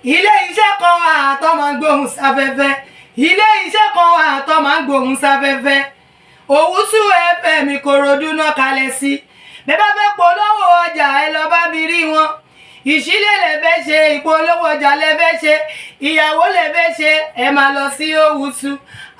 ilé iṣẹ́ kan wà tó máa ń gbóhùn sáfẹ́fẹ́ ilé iṣẹ́ kan wà tó máa ń gbóhùn sáfẹ́fẹ́ Owutu FM Ìkòròdú náà kalẹ̀ sí bẹ́ẹ̀ bá fẹ́ polówó ọjà ẹ lọ bá mi rí wọn ìṣílẹ̀ lẹ fẹ́ ṣe ìpolówó ọjà lẹ fẹ́ ṣe ìyàwó lẹ fẹ́ ṣe ẹ máa lọ sí Owutu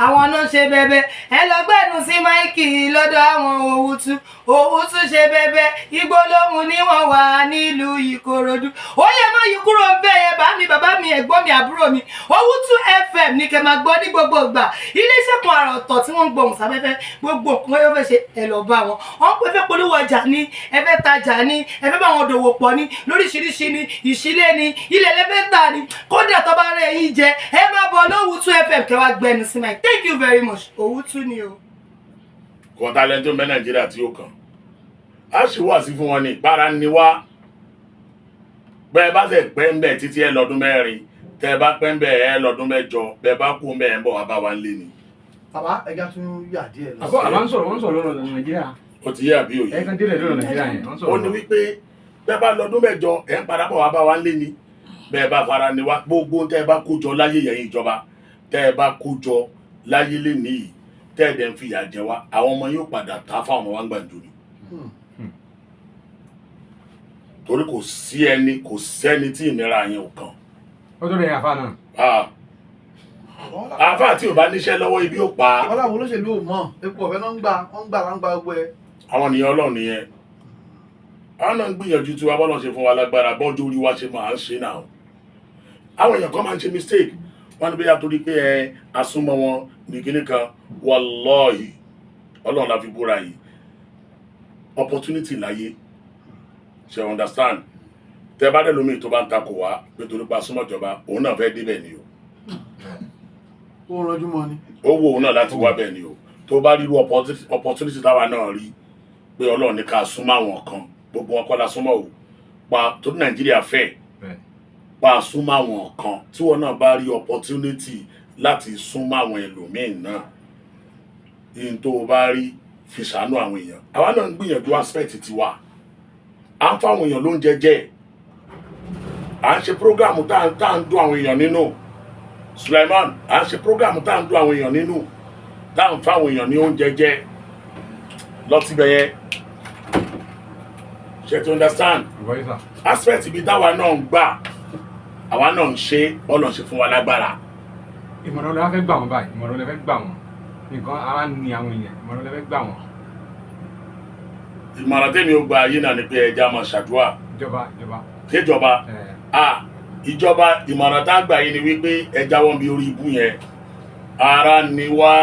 àwọn náà ṣe bẹ̀bẹ̀ ẹ lọ gbẹ́nu sí máìkì lọ́dọ̀ àwọn Owutu ṣe bẹ̀bẹ̀ ìgbólóhùn ni wọ́n wà nílùú Ìkòròdú ó yẹ má yí kúrò bẹ́ẹ̀ yẹn bá mi bàbá mi ẹ̀gbọ́n mi àbúrò mi Owutu FM ní kẹ́ máa gbọ́ ní gbogbo ìgbà iléeṣẹ́ kan àrà ọ̀tọ̀ tí wọ́n ń gbóhùn sáfẹ́fẹ́ gbogbo nǹkan yóò fẹ́ ṣe ẹ lọ bá wọn wọ́n pẹ́ fẹ́ polówó ọjà ní ẹ fẹ́ tajà ní ẹ fẹ́ bá wọn dòwò pọ̀ ní lóríṣiríṣi ní ìṣílẹ̀ ní ilẹ̀ lẹ́fẹ́ tà ní kódà tó bá rẹ̀ yín jẹ ẹ máa bọ̀ l'Owutu FM kẹ́ wá gbẹnu sí máa thank you very much Owutu ni o. kọ́ńtà lẹ́ni tó mẹ́ Nàìjíríà tí ó kàn á sì wà sí fún wọn ní ìpara ni wá bẹ́ẹ̀ bá tẹ̀ pẹ́ ń bẹ̀ títí ẹ lọ́dún mẹ́rin tẹ́ ẹ bá pẹ́ ń bẹ̀ ẹ lọ́dún mẹ́jọ bẹ́ẹ̀ bá kú ń bẹ̀ ẹ ń bọ̀ wá bá wa ń lé ni. bàbá ẹja tún yà díẹ̀ lọ. àbọ̀ àbá ń sọ̀rọ̀ wọ́n ń sọ̀rọ̀ lọ́rọ̀ Nàìjíríà. ó ti yé àbí òye. ẹ kàn délẹ̀ lọ́rọ̀ Nàìjíríà yẹn wọ́n sọ̀rọ̀. ó ní wípé bẹ́ẹ̀ bá lọ́dún mẹ́jọ ẹ ń padà bọ̀ wá bá wa ń lé ni bẹ́ẹ̀ bá fara ni wá gbogbo tẹ́ ẹ bá kó jọ láyé yẹn ìjọba tẹ́ ẹ bá kó jọ láyé lé níyì tẹ́ ẹ dẹ̀ ń fìyà jẹ wá àwọn ọmọ yóò padà tá fáwọn ọmọ wa ń gbàǹjo ni. torí kò sẹ́ni tí ìnira yẹn ò kàn. ó tó lẹ́yìn àfa náà. àfa tí ò bá níṣẹ́ lọ́wọ́ ibi ó pa. wọ́n láwọn olóṣèlú ò mọ̀ epo ọ̀fẹ́ náà ń gbà gbogbo ẹ. àwọn ènìyàn Ọlọ́run nìyẹn àwọn náà ń gbìyànjú tí wàá bọ́lọ̀ ṣe fún wa lágbára bọ́jú orí wa ṣe máa ń ṣe náà. àwọn èèyàn kan máa ń ṣe mistake wọ́n ní bí yàtọ̀ rí pé ẹ asúnmọ́ wọn ní kíní kan wallahi Ọlọ́run la fi búra yìí opportunity láyé ṣe understand tẹ bá dẹ̀ lómi tó bá ń takò wá pé torí pa súnmọ́ ìjọba òun náà fẹ́ débẹ̀ ni o. ó rọjú mọ́ ni. ó wo òun náà láti wá bẹ́ẹ̀ ni o tó bá rí opportunity táwa náà rí pé Ọlọ́run ní ká súnmọ́ àwọn kan gbogbo wọn kọ́ la súnmọ́ o pa torí Nàìjíríà fẹ́ pa súnmọ́ àwọn kan tí wọn náà bá rí opportunity láti súnmọ́ àwọn ẹlòmíín náà yìí tó o bá rí fi ṣàánú àwọn èèyàn àwa náà ń gbìyànjú aspect tiwa à ń fáwọn èèyàn ló ń jẹjẹ à ń ṣe prógrámù tá à ń dún àwọn èèyàn nínú Suleiman à ń ṣe prógrámù tá à ń dún àwọn èèyàn nínú tá à ń fáwọn èèyàn ní oúnjẹ jẹ lọtibẹ yẹn ṣe to understand aspect ibi táwa náà ń gbà àwa náà ń ṣe Ọlọ́run ṣe fún wa lágbára. ìmọ̀ràn lè fẹ́ gbà wọ́n báyìí ìmọ̀ràn lè fẹ́ gbà wọ́n nǹkan ara ni àwọn èèyàn ìmọ̀ràn lè fẹ́ gbà wọ́n. ìmọ̀ràn tèmi ó gba ayé náà ni pé ẹja máa ṣàdúrà. ìjọba ìjọba ìmọ̀ràn tá a gbà yìí ni wípé ẹja wọn bí orí ibú yẹn ara ni wá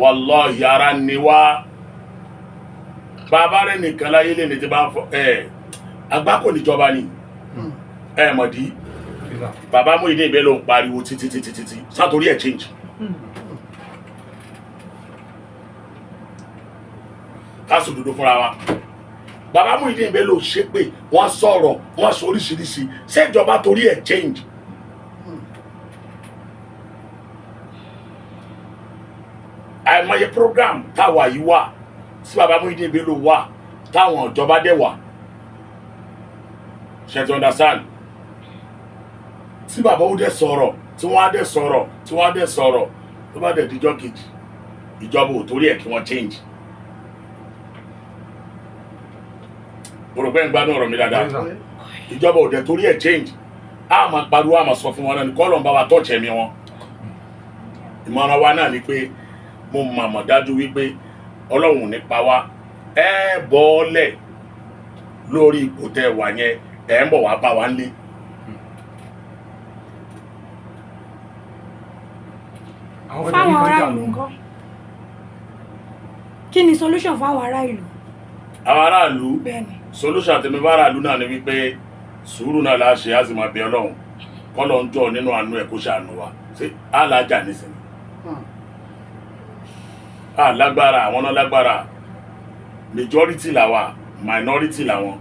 wallahi ara ni wá bàbá rẹ nìkan láyé lè ní ti bá ń fọ agbákò níjọba ni mọ̀dí bàbá mú ìdí ìbẹ́ ló ń pariwo títí sátorí ẹ̀ change. ká sọ òdodo fúnra wa bàbá mú ìdí ìbẹ́ ló ṣépè wọ́n sọ̀rọ̀ wọ́n sọ oríṣiríṣi ṣé ìjọba torí ẹ̀ change. àìmọye program táwa yìí wà tí bàbá mú ìdí ìbẹ́ ló wà táwọn ìjọba dẹ̀ wà ṣe ti understand tí bàbá ó dẹ̀ sọ̀rọ̀ tí wọ́n á dẹ̀ sọ̀rọ̀ tí wọ́n á dẹ̀ sọ̀rọ̀ tó bá dẹ̀ díjọ́ kejì ìjọba ò torí ẹ̀ kí wọ́n change. Òrògbẹ́ ń gbádùn ọ̀rọ̀ mi dáadáa ìjọba ò dẹ̀ torí ẹ̀ change á máa pariwo á máa sọ fún wọn náà ní kọ́ lọ́n bá wa tọ́ọ̀ṣẹ̀ mi wọn. ìmọ̀ràn wa náà ni pé mo mọ̀ dájú wípé Ọlọ́run nípa wa ẹ bọ́ọ̀lẹ̀ lórí ipò tẹ́ wà yẹn ẹ̀ ń bọ̀ wá bá wa ń lé. fáwọn ará ìlú ńkọ́ kí ni solution fáwọn ará ìlú. àwọn aráàlú bẹ́ẹ̀ni solution tèmi bá aráàlú náà ni wípé sùúrù náà la ṣe á sì máa bẹ Ọlọ́run kọ́lọ̀ ń jọ nínú àánú ẹ̀ kó ṣàánú wa ṣé alájà nísìnyí lágbára àwọn náà lágbára majority làwa minority làwọn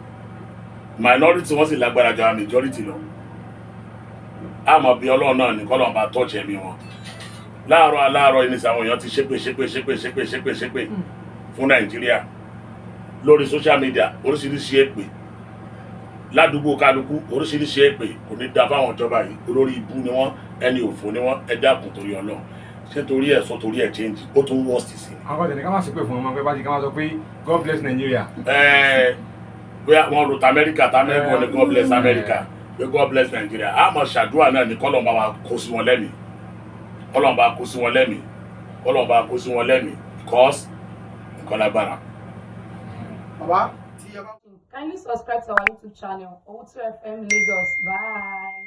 minority wọ́n sì lágbára jọ àwọn majority lọ á máa bẹ Ọlọ́run náà ní kọ́lọ̀ bá tọ́ọ̀ṣì ẹ̀mí wọn láàárọ̀ aláàárọ̀ ẹni sàwọn èèyàn ti ṣépè fún Nàìjíríà lórí social media oríṣiríṣi èpè ládùúgbò kálukú oríṣiríṣi èpè kò ní da fáwọn ìjọba yìí olórí ibú ni wọ́n ẹni òfò ni wọ́n ẹ dákun torí Ọlọ́run ṣé torí ẹ̀ sọ torí ẹ̀ change ó tún worst sí i. àwọn ọ̀dẹ̀ ní ká má ṣe pé fún ọmọ pé bá ti ká má sọ pé God bless Nigeria. bóyá wọn ro tamẹ́ríkà tamẹ́ríkà ní God bless America pé God bless Nigeria a máa ṣàdúrà náà ní kọ́lọ́mbà wa kó sí wọn lẹ́mìí kọ́lọ́mbà kó sí wọn lẹ́mìí kọ́lọ́mbà kó sí wọn lẹ́mìí because nǹkan lágbára. Baba, tí ẹ bá. Kindly subscribe to our YouTube channel, Owutu FM Lagos. Bye.